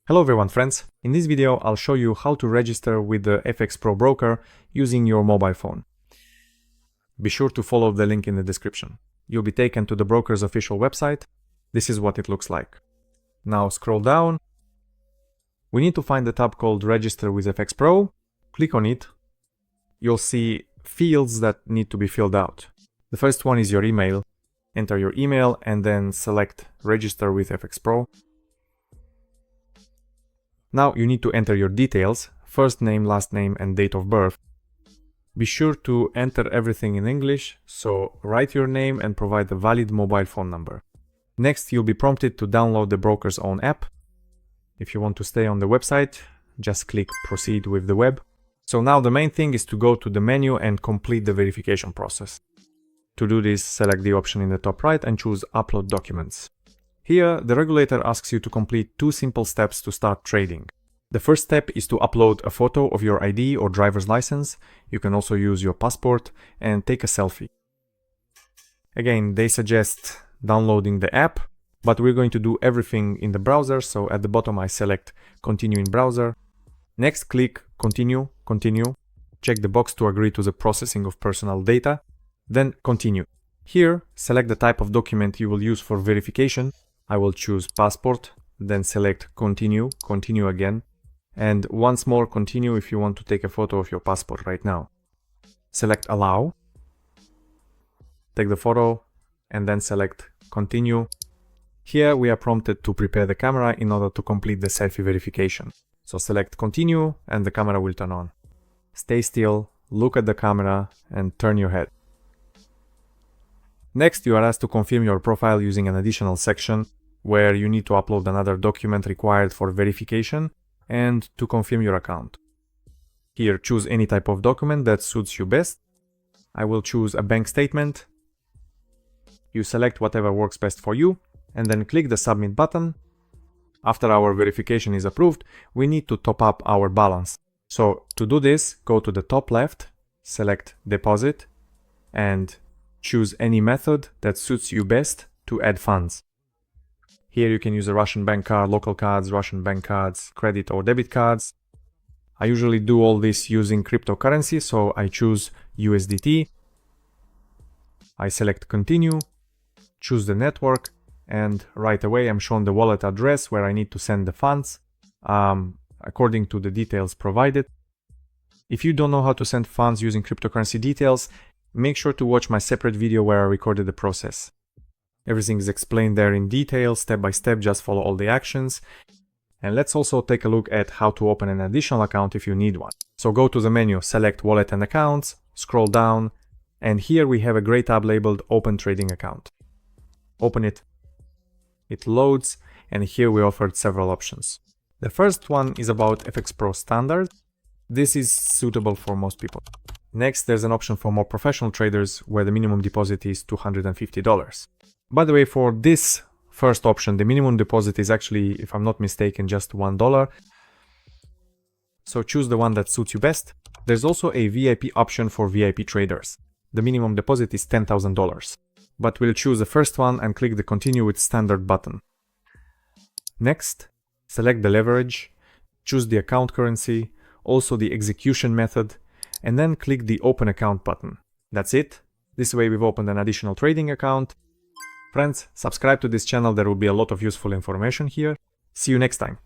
Hello everyone friends, in this video I'll show you how to register with the FxPro broker using your mobile phone. Be sure to follow the link in the description. You'll be taken to the broker's official website. This is what it looks like. Now scroll down. We need to find the tab called Register with FxPro. Click on it. You'll see fields that need to be filled out. The first one is your email. Enter your email and then select Register with FxPro. Now you need to enter your details, first name, last name and date of birth. Be sure to enter everything in English, so write your name and provide a valid mobile phone number. Next, you'll be prompted to download the broker's own app. If you want to stay on the website, just click Proceed with the web. So now the main thing is to go to the menu and complete the verification process. To do this, select the option in the top right and choose Upload Documents. Here, the regulator asks you to complete two simple steps to start trading. The first step is to upload a photo of your ID or driver's license. You can also use your passport and take a selfie. Again, they suggest downloading the app, but we're going to do everything in the browser, so at the bottom I select Continue in Browser. Next, click Continue, Continue. Check the box to agree to the processing of personal data. Then Continue. Here, select the type of document you will use for verification. I will choose passport, then select continue, continue again, and once more continue if you want to take a photo of your passport right now. Select allow, take the photo, and then select continue. Here we are prompted to prepare the camera in order to complete the selfie verification. So select continue and the camera will turn on. Stay still, look at the camera and turn your head. Next, you are asked to confirm your profile using an additional section where you need to upload another document required for verification and to confirm your account. Here, choose any type of document that suits you best. I will choose a bank statement. You select whatever works best for you and then click the Submit button. After our verification is approved, we need to top up our balance. So to do this, go to the top left, select Deposit and choose any method that suits you best to add funds. Here you can use a Russian bank card, local cards, Russian bank cards, credit or debit cards. I usually do all this using cryptocurrency, so I choose USDT. I select Continue, choose the network, and right away I'm shown the wallet address where I need to send the funds according to the details provided. If you don't know how to send funds using cryptocurrency details, make sure to watch my separate video where I recorded the process. Everything is explained there in detail, step by step, just follow all the actions. And let's also take a look at how to open an additional account if you need one. So go to the menu, select Wallet and Accounts, scroll down, and here we have a gray tab labeled Open Trading Account. Open it. It loads, and here we offered several options. The first one is about FxPro Standard. This is suitable for most people. Next, there's an option for more professional traders where the minimum deposit is $250. By the way, for this first option, the minimum deposit is actually, if I'm not mistaken, just $1. So choose the one that suits you best. There's also a VIP option for VIP traders. The minimum deposit is $10,000. But we'll choose the first one and click the Continue with Standard button. Next, select the leverage, choose the account currency, also the execution method, and then click the Open Account button. That's it. This way we've opened an additional trading account. Friends, subscribe to this channel, there will be a lot of useful information here. See you next time.